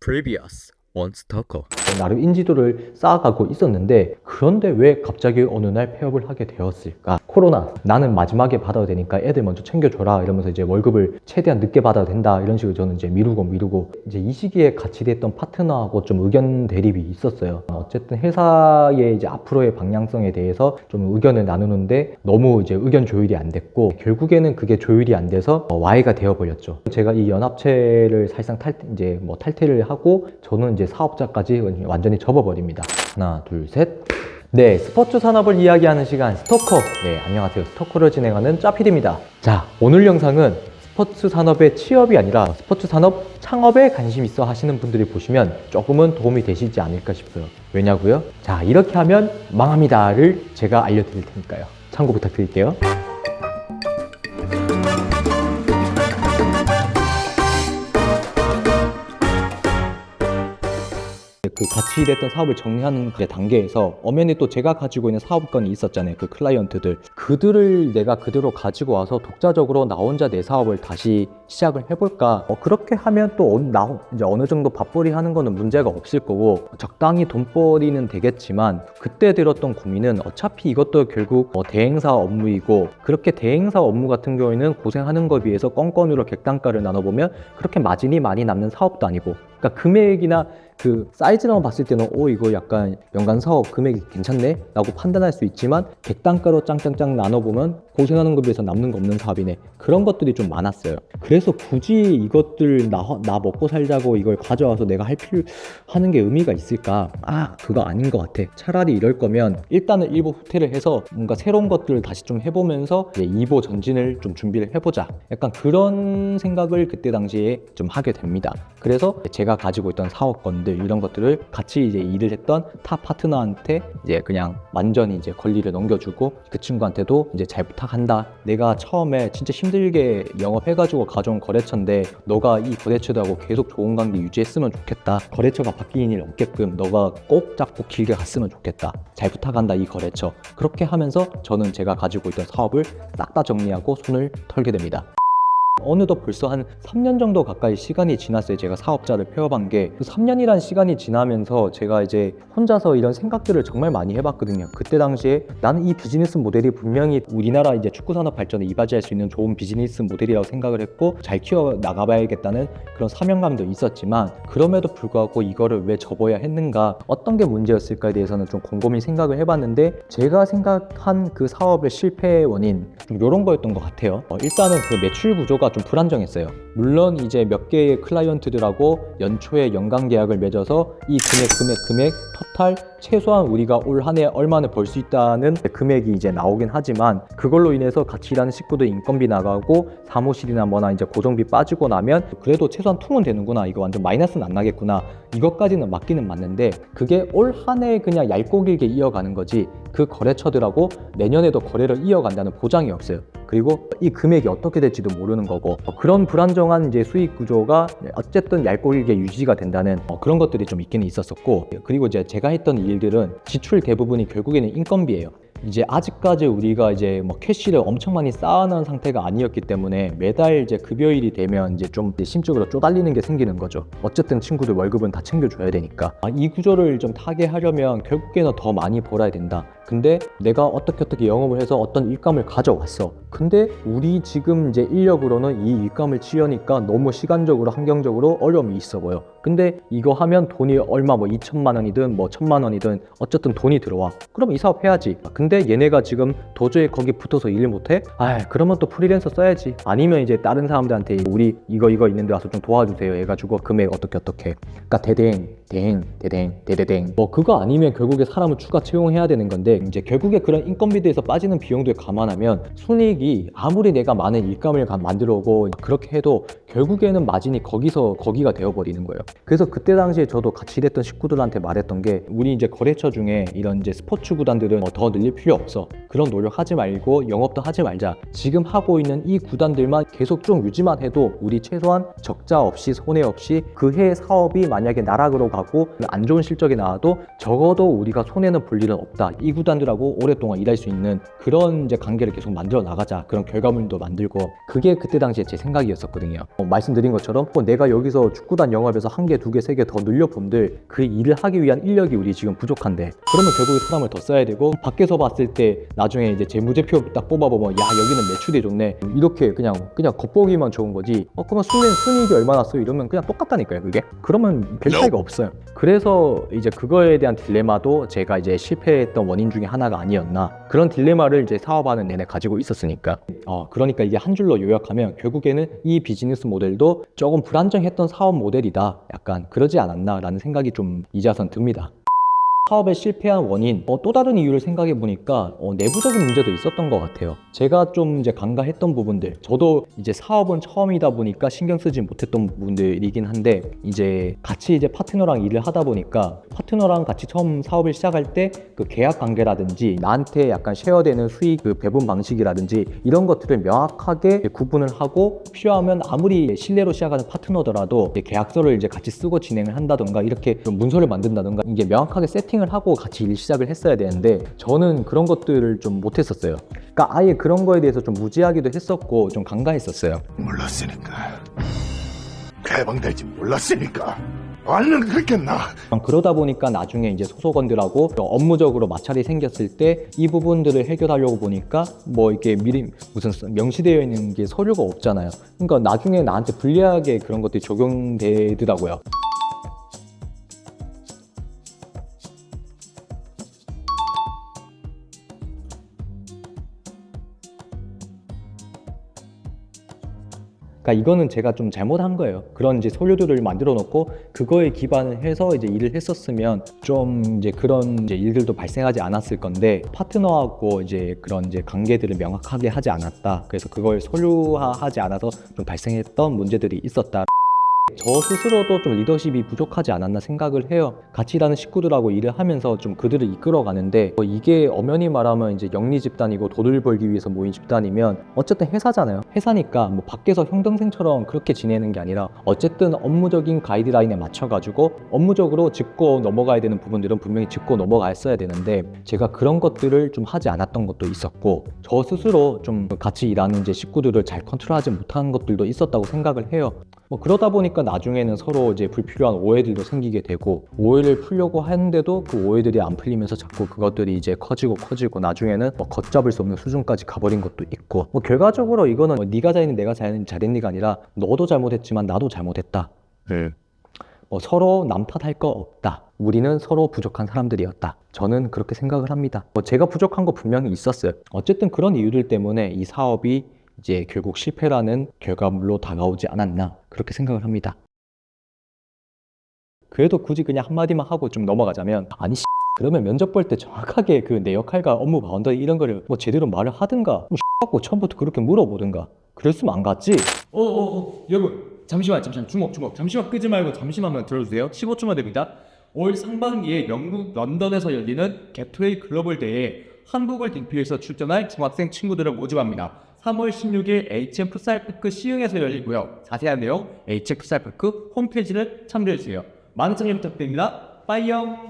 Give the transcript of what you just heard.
Previous 원스토커. 나름 인지도를 쌓아가고 있었는데, 그런데 왜 갑자기 어느 날 폐업을 하게 되었을까? 코로나, 나는 마지막에 받아도 되니까 애들 먼저 챙겨줘라 이러면서 이제 월급을 최대한 늦게 받아도 된다 이런 식으로 저는 이제 미루고 이제 이 시기에 같이 됐던 파트너하고 좀 의견 대립이 있었어요. 어쨌든 회사의 이제 앞으로의 방향성에 대해서 좀 의견을 나누는데 너무 이제 의견 조율이 안 됐고, 결국에는 그게 조율이 안 돼서 와해가 되어버렸죠. 제가 이 연합체를 사실상 탈퇴를 하고 저는 이제 사업자까지 완전히 접어버립니다. 하나, 둘, 셋. 네, 스포츠 산업을 이야기하는 시간 스토커. 네, 안녕하세요. 스토커를 진행하는 짜피디입니다. 자, 오늘 영상은 스포츠 산업의 취업이 아니라 스포츠 산업 창업에 관심 있어 하시는 분들이 보시면 조금은 도움이 되시지 않을까 싶어요. 왜냐고요? 자, 이렇게 하면 망합니다를 제가 알려드릴 테니까요. 참고 부탁드릴게요. 그 같이 일했던 사업을 정리하는 그 단계에서 엄연히 또 제가 가지고 있는 사업권이 있었잖아요. 그 클라이언트들, 그들을 내가 그대로 가지고 와서 독자적으로 나 혼자 내 사업을 다시 시작을 해볼까. 그렇게 하면 또 이제 어느 정도 밥벌이 하는 거는 문제가 없을 거고 적당히 돈벌이는 되겠지만, 그때 들었던 고민은 어차피 이것도 결국 대행사 업무이고, 그렇게 대행사 업무 같은 경우에는 고생하는 거에 비해서 건건으로 객단가를 나눠보면 그렇게 마진이 많이 남는 사업도 아니고, 그러니까 금액이나 그 사이즈만 봤을 때는 이거 약간 연간 사업 금액이 괜찮네 라고 판단할 수 있지만, 객단가로 짱짱짱 나눠보면 고생하는 것에 비해서 남는 거 없는 사업이네, 그런 것들이 좀 많았어요. 그래서 굳이 이것들 나 먹고 살자고 이걸 가져와서 내가 하는 게 의미가 있을까? 그거 아닌 것 같아. 차라리 이럴 거면 일단은 일부 후퇴를 해서 뭔가 새로운 것들을 다시 좀 해보면서 이제 2보 전진을 좀 준비를 해보자, 약간 그런 생각을 그때 당시에 좀 하게 됩니다. 그래서 제가 가지고 있던 사업권들 이런 것들을 같이 이제 일을 했던 타 파트너한테 이제 그냥 완전히 이제 권리를 넘겨주고, 그 친구한테도 이제 잘 부탁한다. 내가 처음에 진짜 힘들게 영업해가지고 가져온 거래처인데 너가 이 거래처하고 계속 좋은 관계 유지했으면 좋겠다. 거래처가 바뀌는 일 없게끔 너가 꼭 잡고 길게 갔으면 좋겠다. 잘 부탁한다 이 거래처. 그렇게 하면서 저는 제가 가지고 있던 사업을 싹 다 정리하고 손을 털게 됩니다. 어느덧 벌써 한 3년 정도 가까이 시간이 지났어요. 제가 사업자를 폐업한 게. 그 3년이란 시간이 지나면서 제가 이제 혼자서 이런 생각들을 정말 많이 해봤거든요. 그때 당시에 나는 이 비즈니스 모델이 분명히 우리나라 이제 축구 산업 발전에 이바지할 수 있는 좋은 비즈니스 모델이라고 생각을 했고, 잘 키워 나가봐야겠다는 그런 사명감도 있었지만, 그럼에도 불구하고 이거를 왜 접어야 했는가, 어떤 게 문제였을까에 대해서는 좀 곰곰이 생각을 해봤는데, 제가 생각한 그 사업의 실패의 원인 좀 이런 거였던 것 같아요. 일단은 그 매출 구조가 좀 불안정했어요. 물론 이제 몇 개의 클라이언트들하고 연초에 연간 계약을 맺어서 이 금액 토탈 최소한 우리가 올 한 해 얼마나 벌 수 있다는 금액이 이제 나오긴 하지만, 그걸로 인해서 같이 일하는 식구들 인건비 나가고 사무실이나 뭐나 이제 고정비 빠지고 나면 그래도 최소한 퉁은 되는구나, 이거 완전 마이너스는 안 나겠구나, 이것까지는 맞기는 맞는데, 그게 올 한 해 그냥 얇고 길게 이어가는 거지 그 거래처들하고 내년에도 거래를 이어간다는 보장이 없어요. 그리고 이 금액이 어떻게 될지도 모르는 거고, 그런 불안정한 이제 수익 구조가 어쨌든 얇고 길게 유지가 된다는 그런 것들이 좀 있기는 있었었고, 그리고 이제 제가 했던 일들은 지출 대부분이 결국에는 인건비예요. 이제 아직까지 우리가 이제 뭐 캐시를 엄청 많이 쌓아놓은 상태가 아니었기 때문에 매달 이제 급여일이 되면 이제 좀 심적으로 쪼달리는 게 생기는 거죠. 어쨌든 친구들 월급은 다 챙겨줘야 되니까. 이 구조를 좀 타게 하려면 결국에는 더 많이 벌어야 된다. 근데 내가 어떻게 영업을 해서 어떤 일감을 가져왔어. 근데 우리 지금 이제 인력으로는 이 일감을 치려니까 너무 시간적으로 환경적으로 어려움이 있어 보여. 근데 이거 하면 돈이 얼마, 뭐 2천만 원이든 뭐 1,000만 원이든 어쨌든 돈이 들어와. 그럼 이 사업 해야지. 근데 얘네가 지금 도저히 거기 붙어서 일 못해? 그러면 또 프리랜서 써야지. 아니면 이제 다른 사람들한테 우리 이거 있는데 와서 좀 도와주세요 해가지고 금액 어떻게. 그러니까 대댕 뭐 그거 아니면 결국에 사람을 추가 채용해야 되는 건데, 이제 결국에 그런 인건비대에서 빠지는 비용들 감안하면 순이익이 아무리 내가 많은 일감을 만들어 오고 그렇게 해도 결국에는 마진이 거기가 되어버리는 거예요. 그래서 그때 당시에 저도 같이 일했던 식구들한테 말했던 게, 우리 이제 거래처 중에 이런 이제 스포츠 구단들은 더 늘릴 필요 없어. 그런 노력하지 말고 영업도 하지 말자. 지금 하고 있는 이 구단들만 계속 좀 유지만 해도 우리 최소한 적자 없이 손해 없이 그 해 사업이 만약에 나락으로 가고 안 좋은 실적이 나와도 적어도 우리가 손해는 볼 일은 없다. 이 구단들하고 오랫동안 일할 수 있는 그런 이제 관계를 계속 만들어 나가자. 그런 결과물도 만들고, 그게 그때 당시에 제 생각이었었거든요. 말씀드린 것처럼 내가 여기서 축구단 영업에서 1개, 2개, 3개 더 늘려본들 그 일을 하기 위한 인력이 우리 지금 부족한데 그러면 결국에 사람을 더 써야 되고 밖에서 봤을 때 나중에 이제 재무제표 딱 뽑아보면 야 여기는 매출이 좋네 이렇게 그냥 겉보기만 좋은 거지 그러면 순이익이 얼마나 써요 이러면 그냥 똑같다니까요 그게 그러면 별 차이가 없어요. 그래서 이제 그거에 대한 딜레마도 제가 이제 실패했던 원인 중에 하나가 아니었나 그런 딜레마를 이제 사업하는 내내 가지고 있었으니까 그러니까 이게 한 줄로 요약하면 결국에는 이 비즈니스 모델도 조금 불안정했던 사업 모델이다 약간 그러지 않았나 라는 생각이 좀 이제와선 듭니다. 사업에 실패한 원인, 또 다른 이유를 생각해 보니까 내부적인 문제도 있었던 것 같아요. 제가 좀 이제 간과했던 부분들, 저도 이제 사업은 처음이다 보니까 신경 쓰지 못했던 부분들이긴 한데 이제 같이 이제 파트너랑 일을 하다 보니까 파트너랑 같이 처음 사업을 시작할 때 그 계약 관계라든지 나한테 약간 쉐어되는 수익 그 배분 방식이라든지 이런 것들을 명확하게 구분을 하고 필요하면 아무리 신뢰로 시작하는 파트너더라도 계약서를 이제 같이 쓰고 진행을 한다던가 이렇게 좀 문서를 만든다던가 이게 명확하게 세팅을 하고 같이 일 시작을 했어야 되는데 저는 그런 것들을 좀 못했었어요. 그러니까 아예 그런 거에 대해서 좀 무지하기도 했었고 좀 간과했었어요. 몰랐으니까 개방될지 몰랐으니까 얼른 그랬겠나. 그러다 보니까 나중에 이제 소속원들하고 업무적으로 마찰이 생겼을 때 이 부분들을 해결하려고 보니까 뭐 이게 미리 무슨 명시되어 있는 게 서류가 없잖아요. 그러니까 나중에 나한테 불리하게 그런 것들이 적용되더라고요. 그러니까 이거는 제가 좀 잘못한 거예요. 그런 이제 서류들을 만들어 놓고 그거에 기반을 해서 이제 일을 했었으면 좀 이제 그런 이제 일들도 발생하지 않았을 건데 파트너하고 이제 그런 이제 관계들을 명확하게 하지 않았다. 그래서 그걸 서류화하지 않아서 좀 발생했던 문제들이 있었다. 저 스스로도 좀 리더십이 부족하지 않았나 생각을 해요. 같이 일하는 식구들하고 일을 하면서 좀 그들을 이끌어 가는데 이게 엄연히 말하면 이제 영리 집단이고 돈을 벌기 위해서 모인 집단이면 어쨌든 회사잖아요. 회사니까 뭐 밖에서 형 동생처럼 그렇게 지내는 게 아니라 어쨌든 업무적인 가이드라인에 맞춰가지고 업무적으로 짚고 넘어가야 되는 부분들은 분명히 짚고 넘어갔어야 되는데 제가 그런 것들을 좀 하지 않았던 것도 있었고 저 스스로 좀 같이 일하는 이제 식구들을 잘 컨트롤하지 못한 것들도 있었다고 생각을 해요. 그러다 보니까 나중에는 서로 이제 불필요한 오해들도 생기게 되고 오해를 풀려고 하는데도 그 오해들이 안 풀리면서 자꾸 그것들이 이제 커지고 나중에는 걷잡을 수 없는 수준까지 가버린 것도 있고 결과적으로 이거는 네가 잘했니 내가 잘했니가 아니라 너도 잘못했지만 나도 잘못했다. 서로 남 탓할 거 없다. 우리는 서로 부족한 사람들이었다. 저는 그렇게 생각을 합니다. 제가 부족한 거 분명히 있었어요. 어쨌든 그런 이유들 때문에 이 사업이 이제 결국 실패라는 결과물로 다가오지 않았나 그렇게 생각을 합니다. 그래도 굳이 그냥 한마디만 하고 좀 넘어가자면 아니 그러면 면접 볼 때 정확하게 그 내 역할과 업무 바운더리 이런 거를 제대로 말을 하든가 갖고 처음부터 그렇게 물어보든가 그랬으면 안 갔지. 여러분 잠시만 주목 잠시만 끄지 말고 잠시만만 들어주세요. 15초만 됩니다. 올 상반기에 영국 런던에서 열리는 게트웨이 글로벌 대회에 한국을 대표해서 출전할 중학생 친구들을 모집합니다. 3월 16일 HM 풋살파크 시흥에서 열리고요. 자세한 내용 HM 풋살파크 홈페이지를 참조해주세요. 많은 참여 부탁드립니다. 빠이영.